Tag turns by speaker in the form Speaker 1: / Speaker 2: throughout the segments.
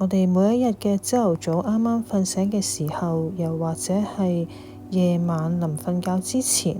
Speaker 1: 我哋每一日嘅朝頭早啱啱瞓醒嘅時候，又或者係夜晚臨瞓覺之前，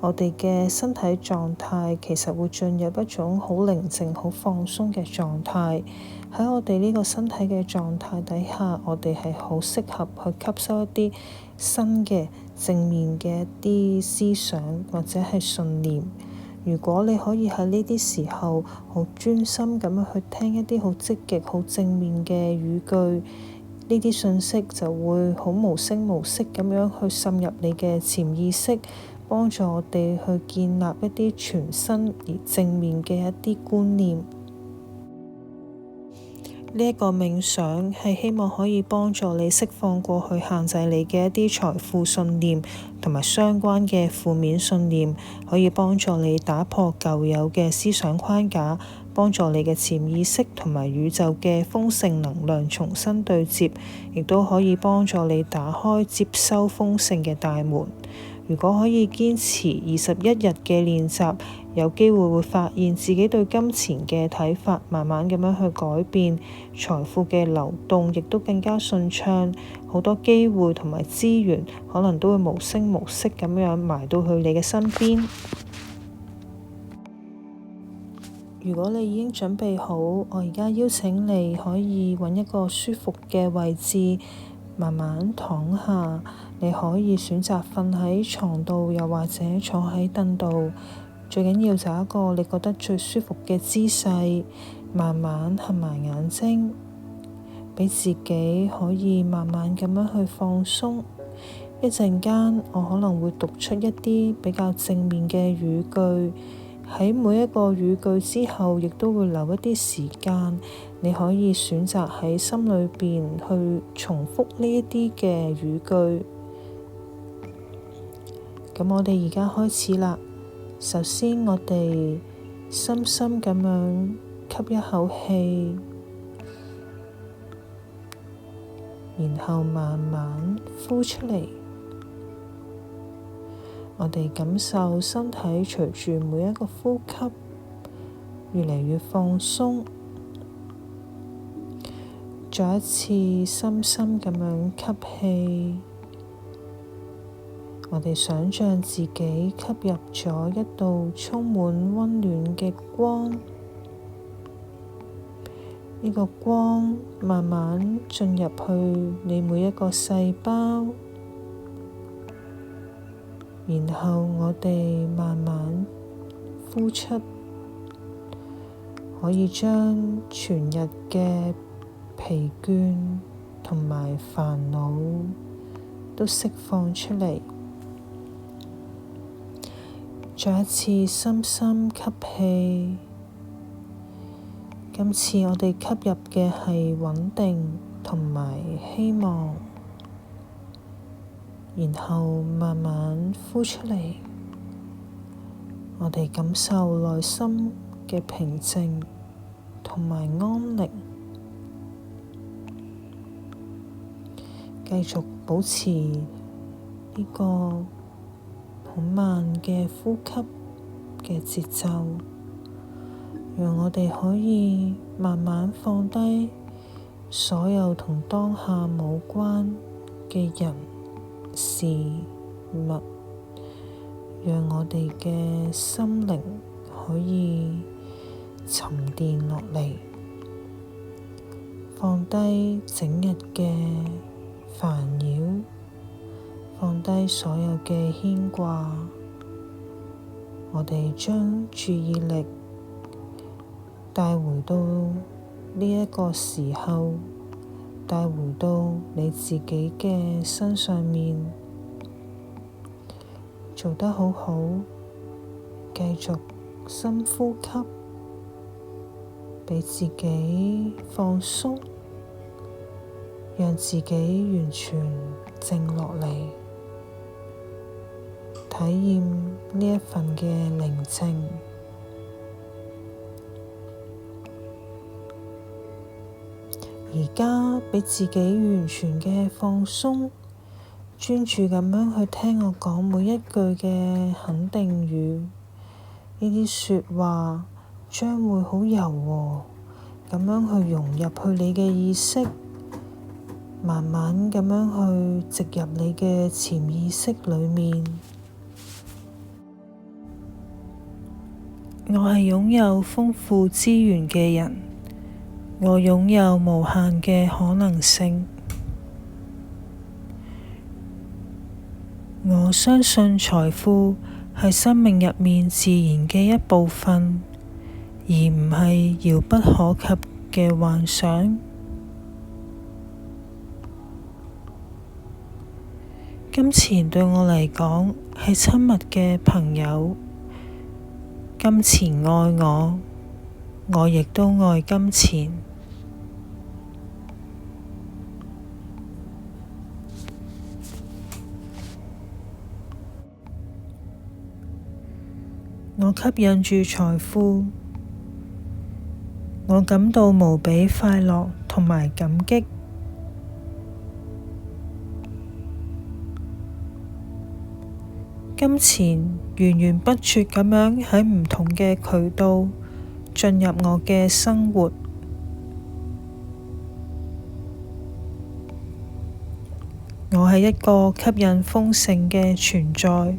Speaker 1: 我哋嘅身體狀態其實會進入一種好寧靜、好放鬆嘅狀態。喺我哋呢個身體嘅狀態底下，我哋係好適合去吸收一啲新嘅正面嘅一啲思想或者係信念。如果你可以喺呢啲時候好專心咁樣去聽一啲好積極、好正面嘅語句，呢啲信息就會好無聲無息咁樣去滲入你嘅潛意識，幫助我哋去建立一啲全新而正面嘅一啲觀念。呢一個冥想係希望可以幫助你釋放過去限制你嘅一啲財富信念同埋相關嘅負面信念，可以幫助你打破舊有嘅思想框架，幫助你嘅潛意識同埋宇宙嘅豐盛能量重新對接，亦都可以幫助你打開接收豐盛嘅大門。如果可以堅持21日嘅練習，有機會會發現自己對金錢嘅睇法慢慢咁樣去改變，財富嘅流動亦都更加順暢，好多機會同埋資源可能都會無聲無息咁樣埋到去你嘅身邊。如果你已經準備好，我而家邀請你可以揾一個舒服嘅位置，慢慢躺下。你可以選擇瞓喺床度，又或者坐喺凳度。最緊要就一個你覺得最舒服嘅姿勢，慢慢合埋眼睛，畀自己可以慢慢咁樣去放鬆。一陣間，我可能會讀出一啲比較正面嘅語句。喺每一個語句之後，亦都會留一啲時間，你可以選擇喺心裏邊去重複呢一啲嘅語句。咁我哋而家開始啦。首先，我哋深深咁樣吸一口氣，然後慢慢呼出嚟。我哋感受身體隨住每一個呼吸越嚟越放鬆。再一次深深咁樣吸氣。我哋想象自己吸入咗一道充滿溫暖嘅光，呢個光慢慢進入去你每一個細胞，然後我哋慢慢呼出，可以將全日嘅疲倦同埋煩惱都釋放出嚟。再一次深深吸氣，今次我哋吸入嘅係穩定同埋希望，然後慢慢呼出嚟。我哋感受內心嘅平靜同埋安寧，繼續保持呢個好慢嘅呼吸嘅節奏，讓我哋可以慢慢放低所有同當下無關嘅人事物，讓我哋嘅心靈可以沉澱落嚟，放低整日嘅煩擾，放低所有嘅牽掛，我哋將注意力帶回到呢一個時候，帶回到你自己嘅身上面，做得好好，繼續深呼吸，畀自己放鬆，讓自己完全靜落嚟。體驗呢一份嘅寧靜，而家畀自己完全嘅放鬆，專注咁樣去聽我講每一句嘅肯定語，呢啲說話將會好柔和咁樣去融入去你嘅意識，慢慢咁樣去植入你嘅潛意識裏面。我係擁有豐富資源嘅人，我擁有無限嘅可能性。我相信財富係生命入面自然嘅一部分，而唔係遙不可及嘅幻想。金錢對我嚟講係親密嘅朋友，金錢愛我，我亦都愛金錢。我吸引住財富，我感到無比快樂同埋感激。金錢源源不絕咁樣喺唔同嘅渠道進入我嘅生活。我係一個吸引豐盛嘅存在，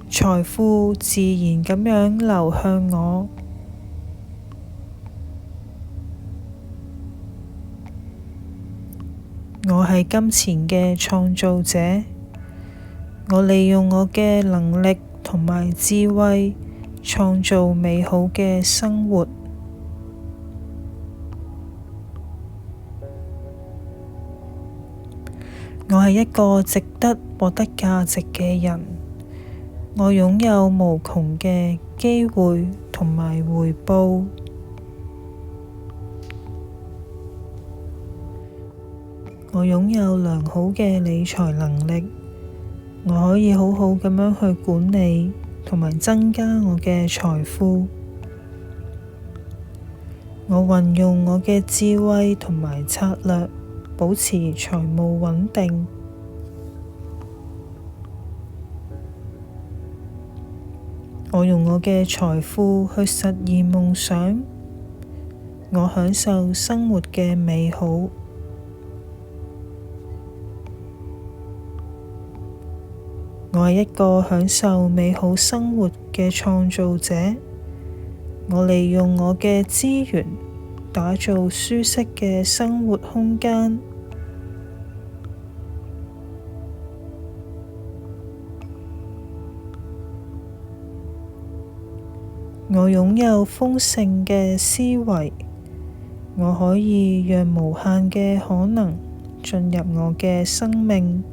Speaker 1: 財富自然咁樣流向我。我係金錢嘅創造者。我利用我嘅能力同埋智慧，創造美好嘅生活。我係一個值得獲得價值嘅人。我擁有無窮嘅機會同埋回報。我擁有良好嘅理財能力。我可以好好咁樣去管理同埋增加我嘅財富。我運用我嘅智慧同埋策略，保持財務穩定。我用我嘅財富去實現夢想。我享受生活嘅美好。我係一個享受美好生活嘅創造者。我利用我嘅資源，打造舒適嘅生活空間。我擁有豐盛嘅思維。我可以讓無限嘅可能進入我嘅生命。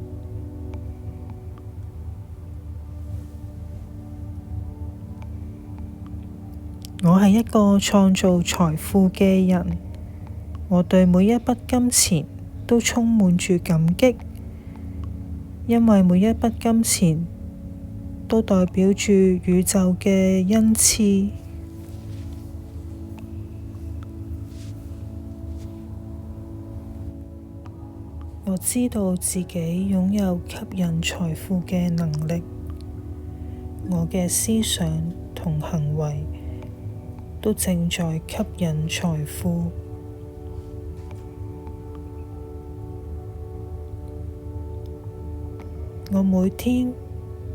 Speaker 1: 我係一個創造財富嘅人，我對每一筆金錢都充滿住感激，因為每一筆金錢都代表住宇宙嘅恩賜。我知道自己擁有吸引財富嘅能力，我嘅思想同行為都正在吸引財富。我每天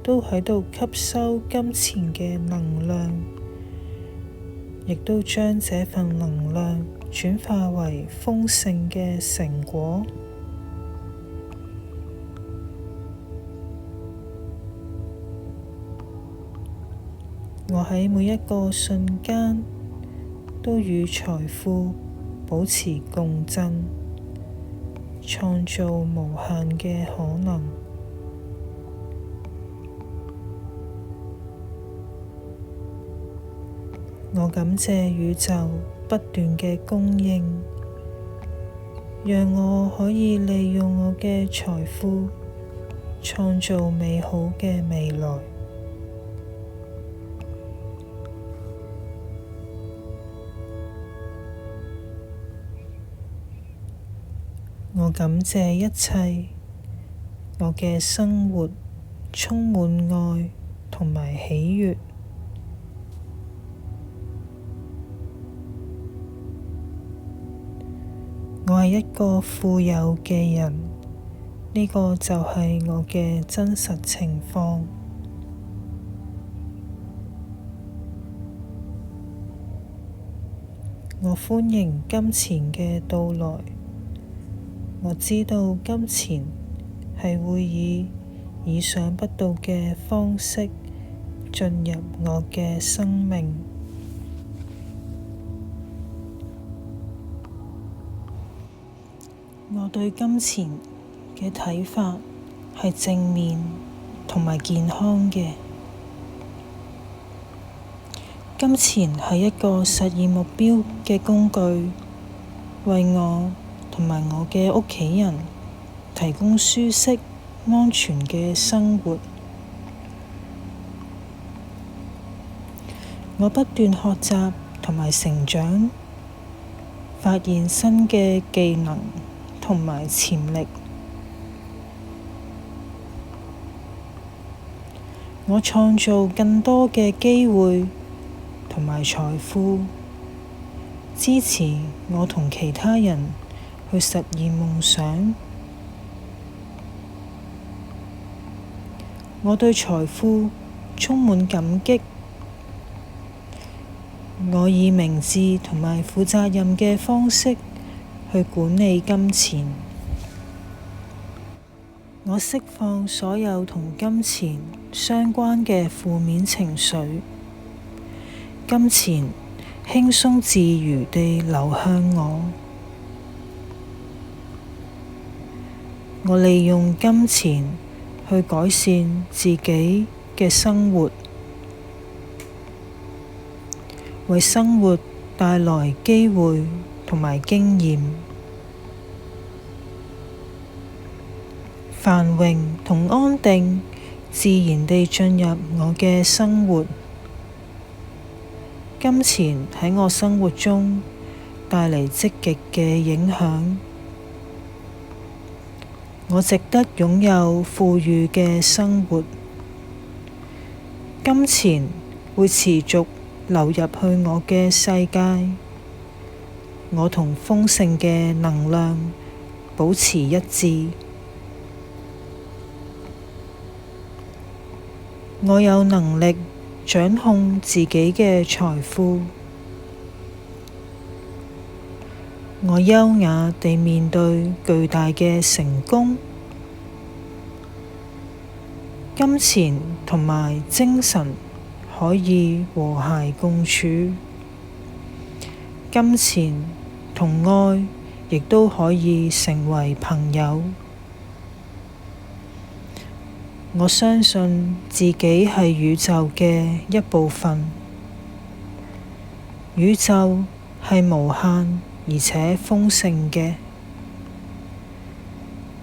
Speaker 1: 都喺度吸收金錢嘅能量，亦都將這份能量轉化為豐盛嘅成果。我喺每一個瞬間都與財富保持共振，創造無限嘅可能。我感謝宇宙不斷嘅供應，讓我可以利用我嘅財富，創造美好嘅未來。我感謝一切，我嘅生活充滿愛同埋喜悅。我係係一個富有嘅人，呢個就係我嘅真實情況。我歡迎金錢嘅到來。我知道金錢係會以意想不到嘅方式進入我嘅生命。我對金錢嘅睇法係正面同埋健康嘅。金錢係一個實現目標嘅工具，為我同埋我嘅屋企人提供舒適、安全嘅生活。我不斷學習同埋成長，發現新嘅技能同埋潛力。我創造更多嘅機會同埋財富，支持我同其他人去實現夢想。我對財富充滿感激。我以明智同埋負責任嘅方式去管理金錢。我釋放所有同金錢相關嘅負面情緒。金錢輕鬆自如地流向我。我利用金錢去改善自己嘅生活，為生活帶來機會同埋經驗。繁榮同安定自然地進入我嘅生活。金錢喺我生活中帶嚟積極嘅影響。我值得擁有富裕嘅生活。金錢會持續流入去我嘅世界。我同豐盛嘅能量保持一致。我有能力掌控自己嘅財富。我優雅地面對巨大嘅成功。金錢同埋精神可以和諧共處。金錢同愛亦都可以成為朋友。我相信自己係宇宙嘅一部分。宇宙係無限而且豐盛嘅。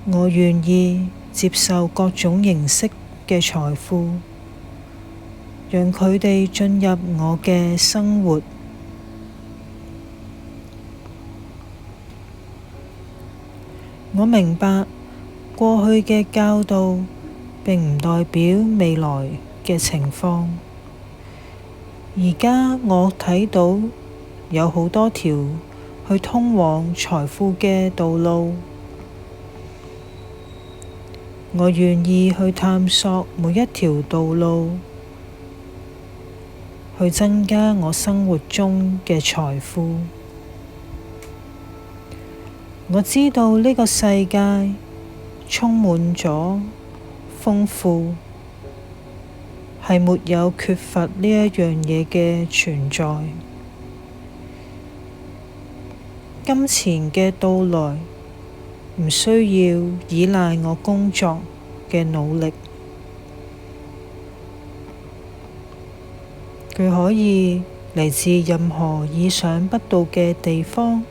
Speaker 1: 我願意接受各種形式嘅財富，讓佢哋進入我嘅生活。我明白過去嘅教導並唔代表未來嘅情況。而家我睇到有好多條去通往財富嘅道路。我願意去探索每一條道路，去增加我生活中嘅財富。我知道呢個世界充滿咗豐富，係沒有缺乏呢一樣嘢嘅存在。金錢嘅到來唔需要依賴我工作嘅努力，佢可以嚟自任何意想不到嘅地方，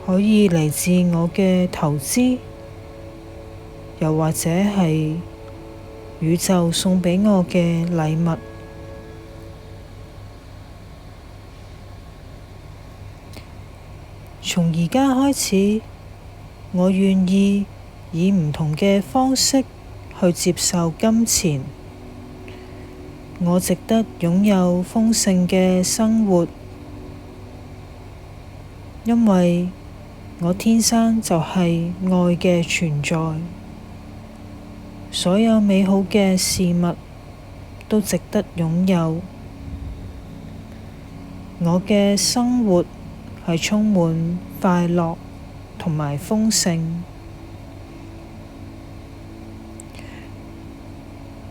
Speaker 1: 可以嚟自我嘅投資，又或者係宇宙送畀我嘅禮物。從而家開始，我願意以唔同嘅方式去接受金錢。我值得擁有豐盛嘅生活。因為我天生就係愛嘅存在，所有美好嘅事物都值得擁有。我嘅生活係充滿快樂同埋豐盛。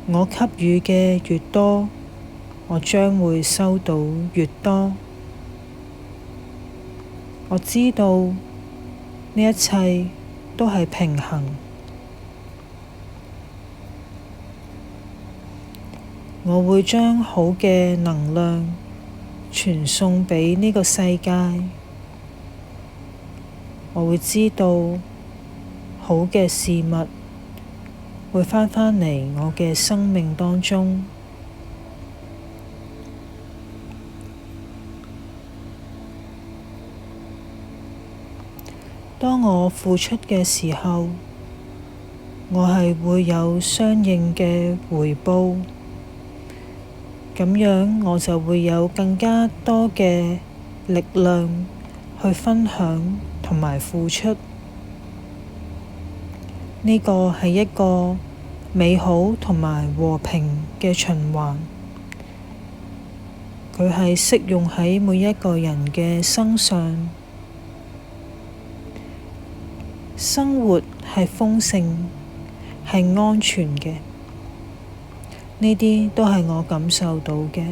Speaker 1: 我給予嘅越多，我將會收到越多。我知道呢一切都係平衡。我會將好嘅能量傳送畀呢個世界。我會知道好嘅事物會返嚟我嘅生命當中。當我付出嘅時候，我係會有相應嘅回報，咁樣我就會有更加多嘅力量去分享同埋付出。呢個係一個美好同埋和平嘅循環，佢係適用喺每一個人嘅身上。生活係豐盛，係安全嘅，呢啲都係我感受到嘅。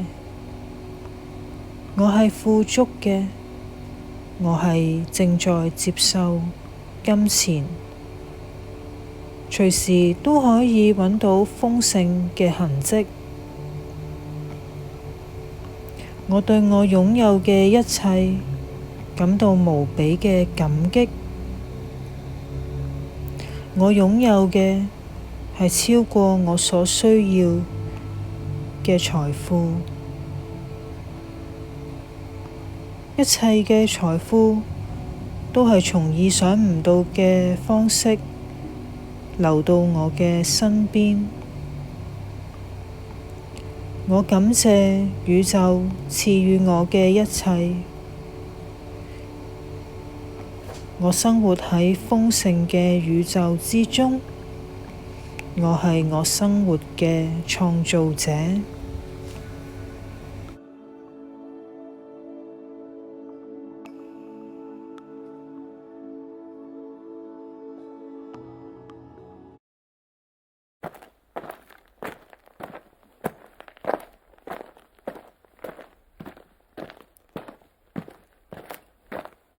Speaker 1: 我係富足嘅，我係正在接受金錢，隨時都可以揾到豐盛嘅痕跡。我對我擁有嘅一切感到無比嘅感激。我擁有嘅係超過我所需要嘅財富，一切嘅財富都係從意想唔到嘅方式流到我嘅身邊。我感謝宇宙賜予我嘅一切。我生活喺豐盛嘅宇宙之中，我係我生活嘅創造者。